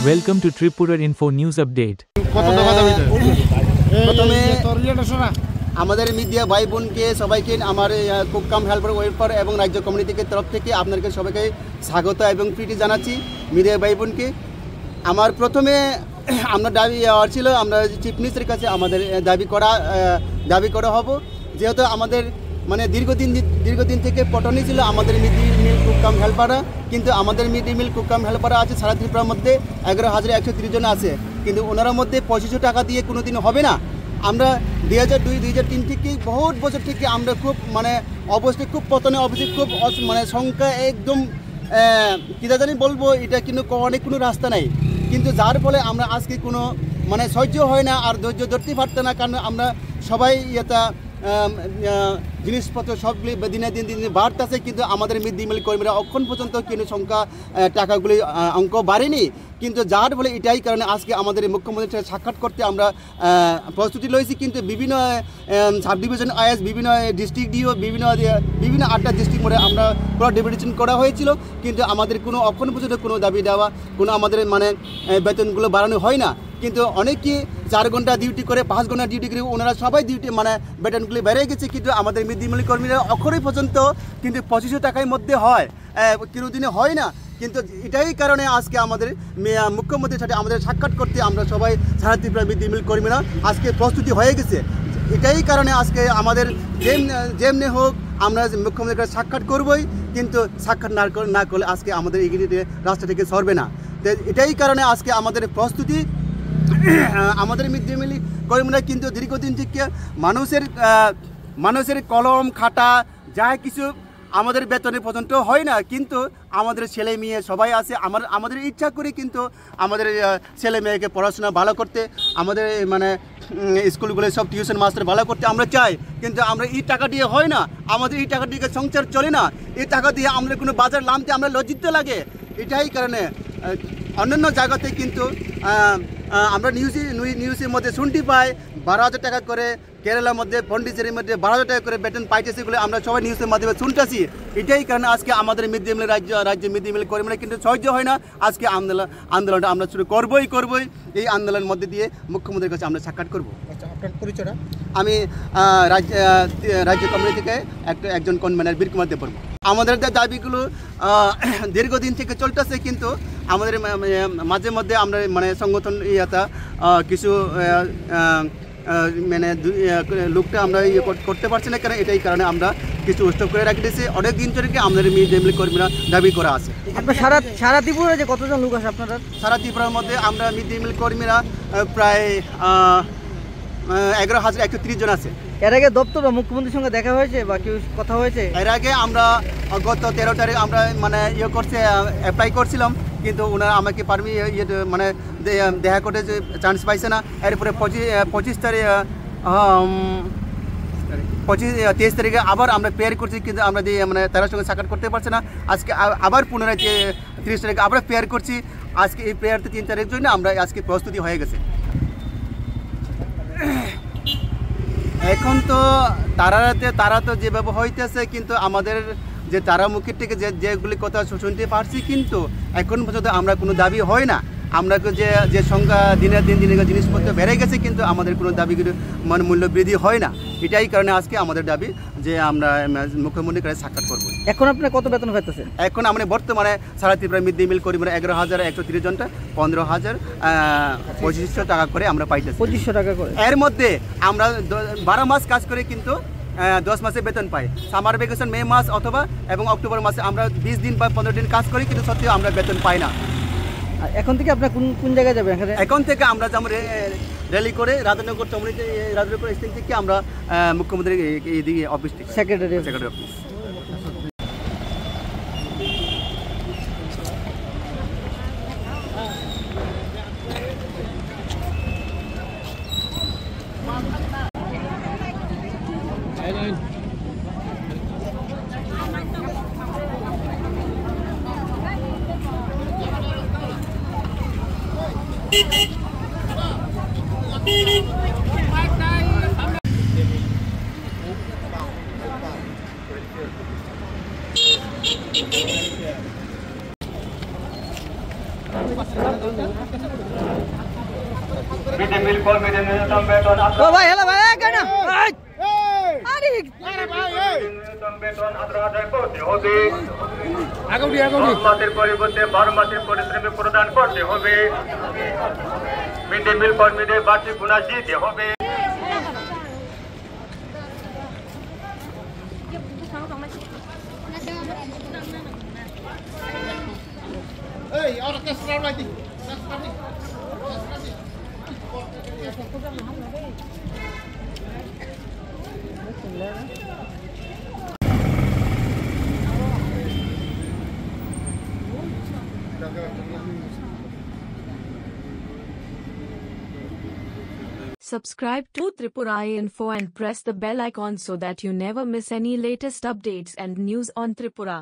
Welcome to Tripura Info News Update. প্রথমে আমাদের media ভাই বোনকে সবাইকে আমার কুককাম হেল্পার ওয়েলফেয়ার এবং রাজ্য কমিউনিটির তরফ থেকে আপনাদেরকে সবাইকে স্বাগত এবং প্রীতি জানাচ্ছি। মিডিয়া ভাই বোনকে আমার প্রথমে আমরা দাবি ছিল, আমরা চিফ মিনিস্টারের কাছে আমাদের দাবি করা হব, যেহেতু আমাদের মানে দীর্ঘদিন থেকে পটনি ছিল আমাদের মিড ডে মিল কুককাম হেল্পাররা, কিন্তু আমাদের মিড ডে মিল কুককাম হেল্পাররা আছে সারা ত্রিপুরার মধ্যে 11,130 জন আছে, কিন্তু ওনার মধ্যে 2500 টাকা দিয়ে কোনো দিন হবে না। আমরা 2002-2003 থেকে বহুত বছর থেকে আমরা খুব মানে অবশ্যই খুব পতনে অবশ্যই খুব মানে সংখ্যা একদম কী জানি বলবো, এটা কিন্তু অনেক কোনো রাস্তা নাই, কিন্তু যার ফলে আমরা আজকে কোনো মানে সহ্য হয় না আর ধৈর্য ধরতে পারতে না, কারণ আমরা সবাই এটা জিনিসপত্র সবগুলি দিনে দিন বাড়তেছে, কিন্তু আমাদের মিড ডে মিল কর্মীরা এখন পর্যন্ত কিন্তু সংখ্যা টাকাগুলি অঙ্ক বাড়েনি, কিন্তু যার ফলে এটাই কারণে আজকে আমাদের মুখ্যমন্ত্রীর সাথে সাক্ষাৎ করতে আমরা প্রস্তুতি লইছি। কিন্তু বিভিন্ন সাব ডিভিশন আইএস, বিভিন্ন ডিস্ট্রিক্ট ডিও, বিভিন্ন 8টা ডিস্ট্রিক্ট মধ্যে আমরা পুরো ডেপুটেশন করা হয়েছিল, কিন্তু আমাদের কোনো এখন পর্যন্ত কোনো দাবি দেওয়া, কোনো আমাদের মানে বেতনগুলো বাড়ানো হয় না। কিন্তু অনেকেই 4 ঘন্টা ডিউটি করে, 5 ঘন্টা ডিউটি করে, ওনারা সবাই ডিউটি মানে বেতনগুলি বেড়ে গেছে, কিন্তু আমাদের মিড ডে মিল কর্মীরা এখনই পর্যন্ত কিন্তু 2500 টাকার মধ্যে হয়, কোনো দিনে হয় না। কিন্তু এটাই কারণে আজকে আমাদের মুখ্যমন্ত্রীর সাথে আমাদের সাক্ষাৎ করতে আমরা সবাই সারা ত্রিপুরা মিড ডে মিল কর্মীরা আজকে প্রস্তুতি হয়ে গেছে। এটাই কারণে আজকে আমাদের যেমনি হোক আমরা মুখ্যমন্ত্রীর কাছে সাক্ষাৎ করবই, কিন্তু সাক্ষাৎ না করলে আজকে আমাদের এগিয়ে রাস্তা থেকে সরবে না। তো এটাই কারণে আজকে আমাদের প্রস্তুতি। আমাদের মিড ডে মিল কর্মীরা কিন্তু দীর্ঘদিন থেকে মানুষের কলম খাটা যা কিছু আমাদের বেতনে পর্যন্ত হয় না, কিন্তু আমাদের ছেলে মেয়ে সবাই আছে, আমাদের ইচ্ছা করি কিন্তু আমাদের ছেলে মেয়েকে পড়াশোনা ভালো করতে, আমাদের মানে স্কুলগুলো সব টিউশন মাস্টার ভালো করতে আমরা চাই, কিন্তু আমরা এই টাকা দিয়ে হয় না, আমাদের এই টাকা দিয়ে সংসার চলে না, এই টাকা দিয়ে আমাদের কোনো বাজার নামতে আমরা লজ্জিত লাগে। এটাই কারণে অন্যান্য জায়গাতে কিন্তু আমরা নিউজের মধ্যে শুনতে পাই 12,000 টাকা করে, কেরালার মধ্যে পন্ডিচেরির মধ্যে 12,000 টাকা করে বেতন পাইতেছে বলে আমরা সবাই নিউজের মাধ্যমে শুনতেছি। এটাই কারণে আজকে আমাদের মিড ডে মিল রাজ্য মিড ডে মিল কর্মীরা কিন্তু সহ্য হয় না। আজকে আন্দোলনটা আমরা শুরু করবই। এই আন্দোলনের মধ্যে দিয়ে মুখ্যমন্ত্রীর কাছে আমরা সাক্ষাৎ করবো। আচ্ছা, আপনার পরিচয়টা? আমি রাজ্য কমিটি থেকে একজন কনভেনার বীর কুমার দেববর্মা। আমাদের দাবিগুলো দীর্ঘদিন থেকে চলতেছে, কিন্তু আমাদের মাঝে মধ্যে আমরা মানে সংগঠন কিছু মানে লোকটা আমরা করতে পারছি না, কারণ এটাই কারণে আমরা কিছু স্টপ করে রাখি দিয়েছি। অনেক দিন ধরে আমাদের মিড ডে মিল কর্মীরা দাবি করা আছে। আপনার সারা ত্রিপুরা যে কতজন লোক আছে আপনারা? সারা ত্রিপুরার মধ্যে আমরা মিড ডে মিল কর্মীরা প্রায় 11,130 জন আছে। এর আগে দপ্তর বা মুখ্যমন্ত্রীর সঙ্গে দেখা হয়েছে বা কেউ কথা হয়েছে? এর আগে আমরা গত 13 তারিখ আমরা মানে অ্যাপ্লাই করছিলাম, কিন্তু ওনারা আমাকে মানে দেখা করতে চান্স পাইছে না। এরপরে 23 তারিখে আবার আমরা প্রেয়ার করছি, কিন্তু আমরা মানে তার সঙ্গে সাক্ষাৎ করতে পারছি না। আজকে আবার পুনরায় 30 তারিখে আবার প্রেয়ার করছি। আজকে এই প্রেয়ারতে 3 তারিখ জন্য আমরা আজকে প্রস্তুতি হয়ে গেছে। এখন তো তারা তো যেভাবে হইতেছে, কিন্তু আমাদের যে তারা মুখের থেকে যেগুলি কথা শুনতে পারছি, কিন্তু এখন পর্যন্ত আমরা কোনো দাবি হয় না। আমরা যে সংখ্যা দিনের দিন জিনিসপত্র বেড়ে গেছে, কিন্তু আমাদের কোনো দাবিগুলো মানে মূল্য বৃদ্ধি হয় না। এটাই কারণে আজকে আমাদের দাবি যে আমরা মুখ্যমন্ত্রীর কাছে সাক্ষাৎ করবো। এখন আপনি কত বেতন পাইতেছেন? এখন আমরা বর্তমানে সারা ত্রিপুরা মিড ডে মিল কর্মীরা 11,130 জনটা 15,2500 টাকা করে আমরা পাইতেছি। 2500 টাকা করে। এর মধ্যে আমরা 12 মাস কাজ করে কিন্তু 10 মাসে বেতন পাই। সামার ভ্যাকেশন মে মাস অথবা এবং অক্টোবর মাসে আমরা 20 দিন বা 15 দিন কাজ করি, কিন্তু সত্যি আমরা বেতন পাই না। এখন থেকে আপনার কোন জায়গায় যাবেন? এখন থেকে আমরা যেমন র্যালি করে রাধানগর স্টেশন থেকে আমরা মুখ্যমন্ত্রী এইদিকে অফিস থেকে সেক্রেটারি অফিস। মিড-ডে-মিল কর্মীদের ন্যূনতম বেতন ও ভাই হ্যালো ভাই কেন আরে ন্যূনতম বেতন আদায় করতে হবে। মাসের পরিবর্তে 12 মাসের পরিশ্রমে প্রদান করতে হবে। মিড-ডে-মিল কর্মীদের বাড়তি বোনাস দিতে হবে। Subscribe to Tripura Info and press the bell icon so that you never miss any latest updates and news on Tripura.